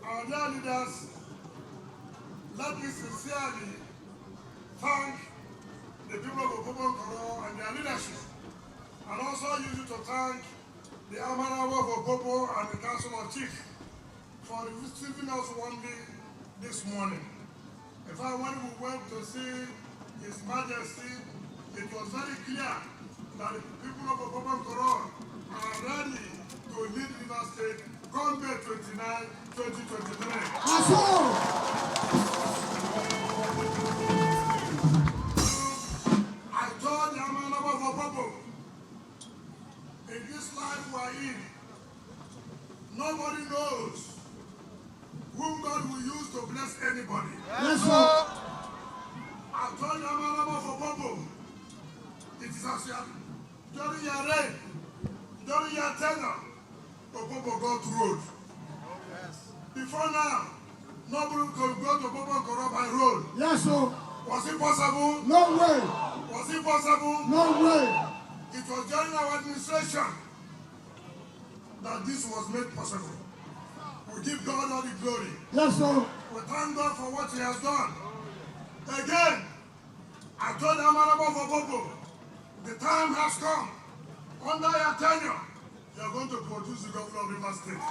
our dear leaders, let me sincerely thank the people of Opobo Nkoro and their leadership, and also use it to thank the Amanawa of Opobo and the Council of Chiefs for receiving us warmly this morning. In fact, when we went to see His Majesty, it was very clear that the people of Opobo Nkoro are ready to lead River State come May 29, 2023. I told the Amanawa of Opobo, in this life we are in, nobody knows whom God will use to bless anybody. Yes, sir. I told you, Amanawa for Opobo, it is as during your reign, during your tenure, Opobo got road. Yes. Before now, nobody could go to Opobo Nkoro by road. Yes, sir. Was it possible? No way. Was it possible? No way. It was during our administration that this was made possible. We give God all the glory. Yes, sir. We thank God for what He has done. Again, I told the Amanawa for Opobo, the time has come. Under your tenure, you are going to produce the governor of River State.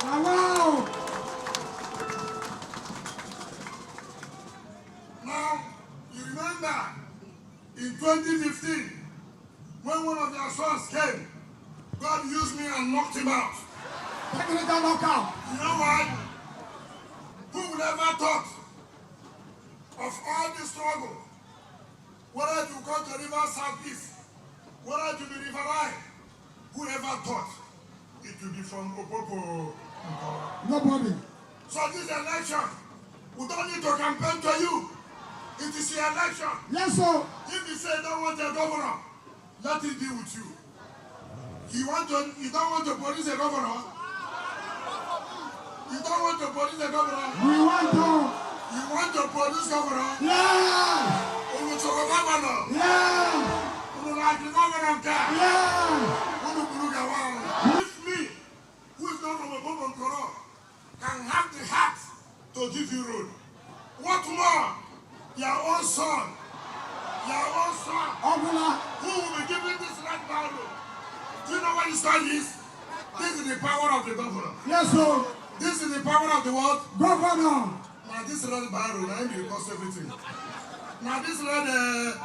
Wow. Now, you remember in 2015, when one of your sons came, God used me and knocked him out. Technical knockout. You know why? Who would ever thought of all the struggle, whether to come to River Southeast, whether to be Riverine, who ever thought it would be from Opobo? Nobody. So this election, we don't need to campaign to you. It is your election. Yes, sir. If you say you don't want a governor, let it be with you. You don't want to police a governor? You don't want to police a governor? We want to. You want to police governor? Yeah. Unu choro governor? Yeah. Unu like the governor ka? Yeah. Unu buru gawa? If me, who is not from Opobo Nkoro, can have the heart to give you road, what more? Your own son. Your own son. Obula. Who will be giving this red barrel? Do you know what his called is? This is the power of the governor. Yes, sir. This is the power of the what? Governor. Now this red barrel, now it will cost everything. Now this red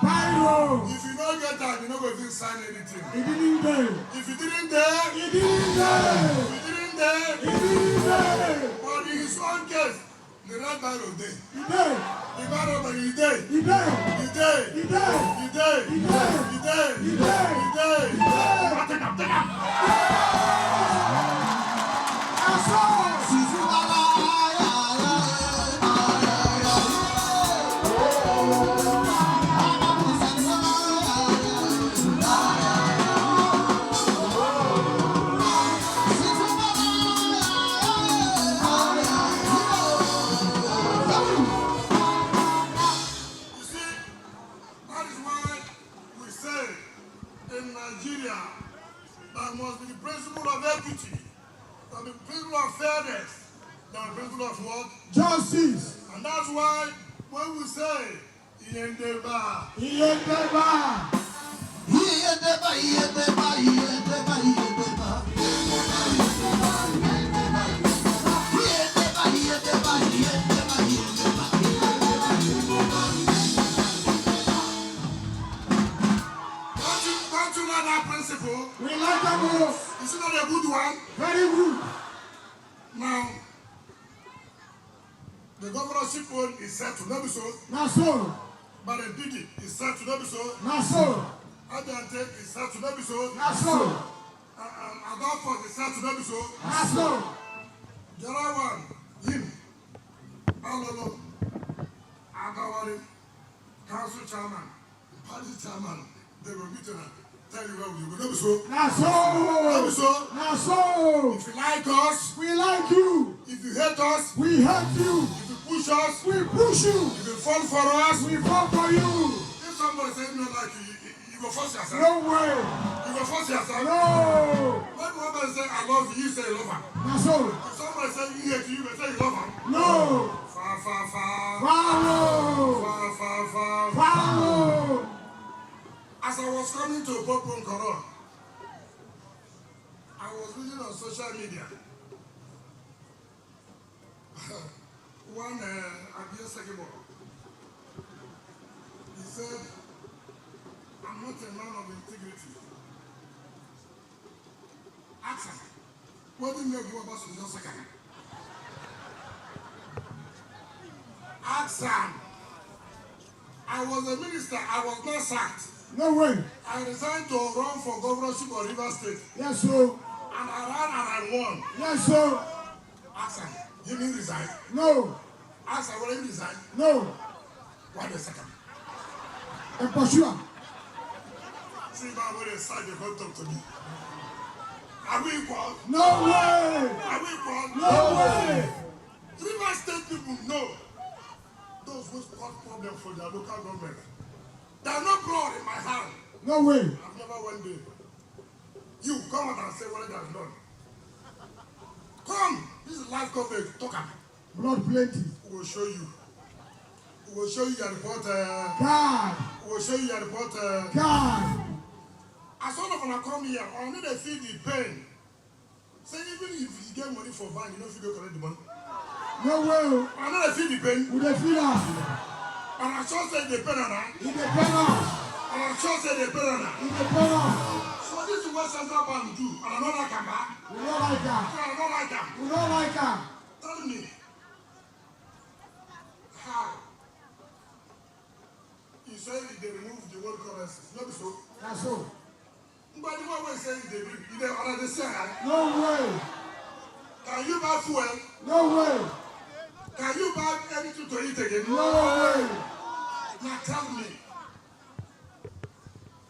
Pyro. if you don't get that, you're not going to sign anything. He didn't dare. If you didn't dare, He didn't dare. if you didn't dare, He didn't dare. but in his own case, the red barrel day. He did. The barrel, but he day. He did. He day. He did. He day. He did. He day. He did. He day. He did. Take up. I saw. In Nigeria, there must be the principle of equity, there the principle of fairness, the principle of what? Justice. And that's why when we say Iyendeba, Iyendeba. Iyendeba, Iyendeba, Iyendeba, Iyendeba. Don't you know that principle? We like that move. Is it not a good one? Very good. Now, the governorship one is set to not be so. Now so. But a biggie is set to not be so. Now so. Adante is set to not be so. Now so. Adolfo is set to not be so. Now so. The other one, him, Alolo, Agawari, council chairman, party chairman, they will meet and tell you where we will go. So, Now so. so, Now so. if you like us, We like you. if you hate us, We hate you. if you push us, We push you. if you fall for us, We vote for you. if somebody says no like you go force yourself. No way. You go force yourself. No. When somebody say I love you, you say I love her. Now so. If somebody say you hate you, say you love her. No. Far, far, far. Follow. Far, far, far. Follow. As I was coming to Opobo Nkoro, I was reading on social media. One abuse Segebo. He said, I'm not a man of integrity. Ask him, what do you make you about social second? Ask him. I was a minister, I was not sacked. No way. I resigned to run for governorship of River State. Yes, sir. And I ran and I won. Yes, sir. Ask him, you mean resign? No. Ask him, will you resign? No. Why the second? And pursue. See, man, when they start, they don't talk to me. Are we equal? No way. Are we equal? No way. River State people know those who cause problems for their local government. There are no blood in my hand. No way. I've never one day. You come out and say what they have done. Come, this is live coverage. Talk about. Blood plenty. We will show you. We will show you your report. God. We will show you your report. God. As one of them come here, I need to feel the pain. Say even if you get money for van, you know if you go collect the money. No way. I need to feel the pain. With the feeder. And I sure say the pain on that. In the panel. And I sure say the pain on that. In the panel. So this is what Central Bank do. And I know that can back. We don't like that. I don't like that. We don't like that. Tell me. How? You say they remove the world currency. Not so. That's all. But the one way say they bring, you know, under the sun. No way. Can you buy fuel? No way. Can you buy anything to eat again? No way. Now tell me.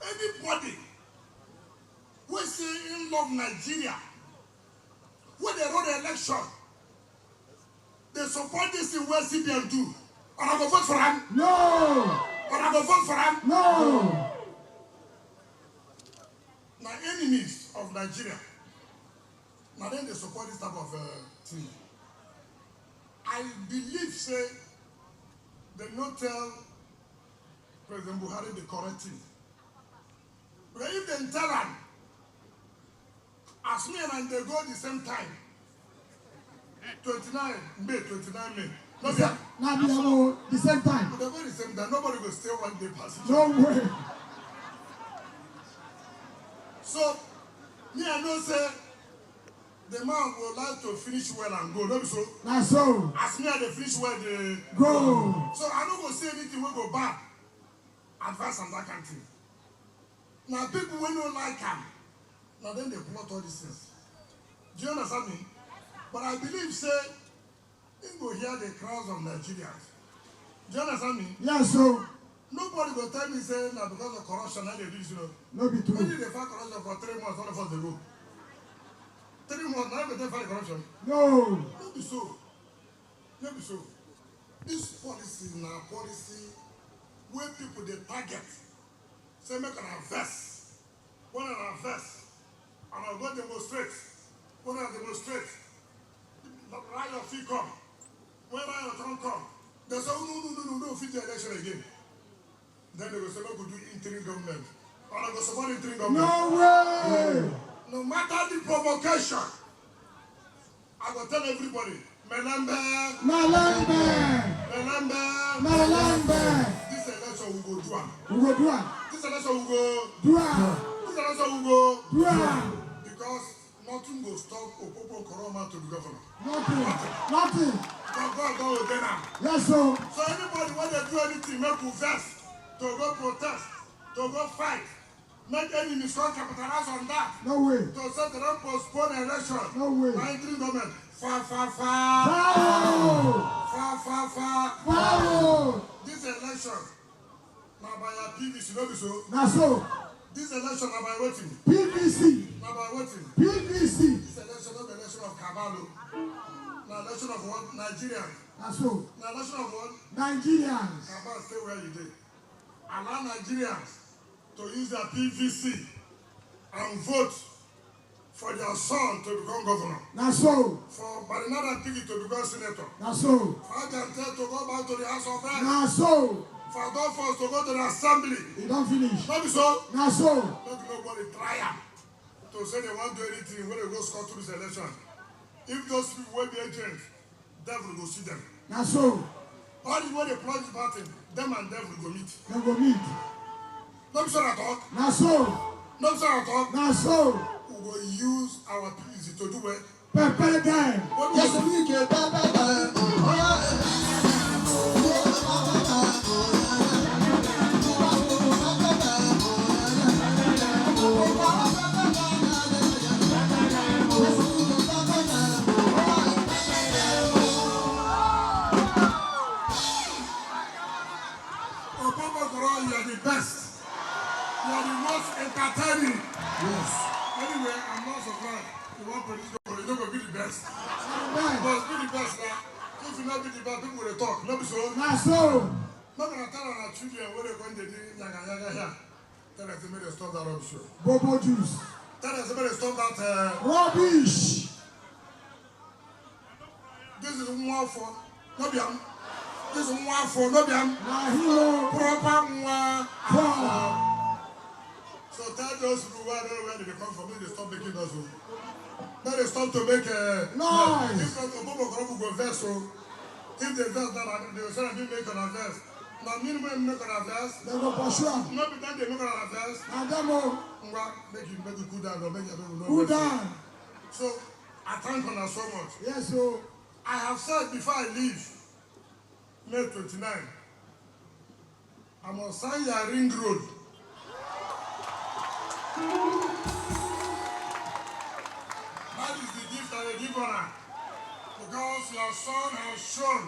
Anybody who say in love Nigeria, when they run the election, they support this thing where CBN do. And I go vote for him. No. And I go vote for him. No. Now enemies of Nigeria, now then they support this type of thing. I believe, say, they not tell President Buhari the correct thing. But if they tell him, as me and they go the same time, 29 May, 29 May. Now the same time. But they go the same time, nobody will stay one day past each No other. way. So, me I know say, the man would like to finish well and go. Not so. That's so. As me and they finish well, they Go. So I don't go say anything will go back. Advance on that country. Now people will not like him. Now then they plot all these things. Do you understand me? But I believe say, they go hear the crowds of Nigerians. Do you understand me? Yes, so. Nobody will tell me say now because of corruption now they do this, you know. No be true. When did they fight corruption for 3 months, all of us they go? 3 months, now they fight corruption. No. Not be so. Not be so. This policy now policy where people they target. Say make an invest. When I invest, and I'll go demonstrate. When I demonstrate, the riot fee come. When riot don't come, they say no, fit the election again. Then they will say no, we do interim government. And I go support interim government. No way. No matter the provocation, I will tell everybody, Melembe. This election will go do am. This election will go do am. Because nothing will stop Opobo Koroma to the governor. Nothing. God will obey them. Yes, sir. So anybody when they do anything, make you vex, to go protest, to go fight, make enemies come capitalize on that. No way. To say they don't postpone election. No way. My interim government. Far. This election, now by your PVC, no be so. Now so. This election, now by voting. PVC. Now by voting. PVC. This election, not the election of Cavallo. Now election of what? Nigerians. Now so. Now election of what? Nigerians. Cavallo, stay where you did. Allow Nigerians to use their PVC and vote for their son to become governor. Now so. For Barinada Piggy to become senator. Now so. For Ajantel to go back to the House of Reps. Now so. For Adolphus to go to the assembly. You don't finish. Not so. Now so. Not nobody try to say they won't do anything when they go score to this election. If those people will be agents, devil will see them. Now so. All the way they plunge the party, them and devil go meet. They go meet. No sure at all. Now so. No sure at all. Now so. We will use our PZ to do it. Prepare them. Yes, we can. Opobo, you are the best. You are the most entertaining. Yes. Anyway, I'm not surprised. You want to you're not going to be the best. Amen. You must be the best now. If you not be the best, people will talk. Not be so. Now so. Not going to tell our children where they're going to do yaga here. Tell us to make them stop that rubbish. Bobo juice. Tell us to make them stop that. Rubbish. This is one for. No be am. This is one for. No be am. Now hero. Proper one. Power. So tell those people where they come from, they stop making us. Then they stop to make noise. If Opobo go verse, so if they verse that they will say they make an verse. Now minimum make an verse. They go pursue am. Not because they make an verse. Now them all. Make you cool down or make you Cool down. So I thank you so much. Yes, so. I have said before I leave May 29, I must sign your ring road. That is the gift that I give honor. Because your son has shown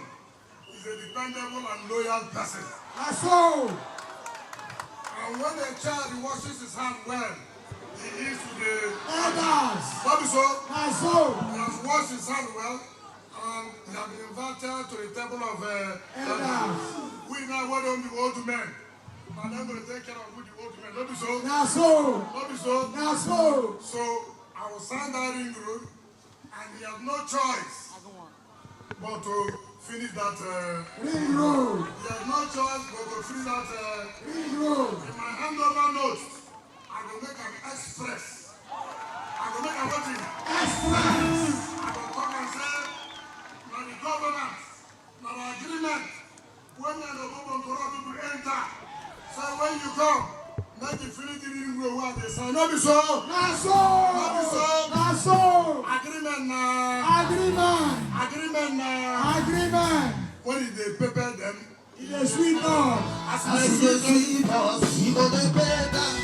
he's a dependable and loyal person. Now so. And when a child washes his hand well, he is to the Elders. What is so? Now so. He has washed his hand well, and he has been invited to the temple of Elders. We now want on the old men. And I'm going to take care of the old men. Not be so. Now so. Not be so. Now so. So I will sign that ring road, and he has no choice but to finish that. Ring road. He has no choice but to finish that. Ring road. In my handover note, I will make an express. I will make a voting. Express. I will come and say, now the governance, now the agreement, when the Opobo people enter, so when you come, make the Philippi ring road where they sign. Not be so. Now so. Not be so. Now so. Agreement Agreement. Agreement Agreement. when they prepare them, It is sweet Lord. as I say, sweet us, you know the better.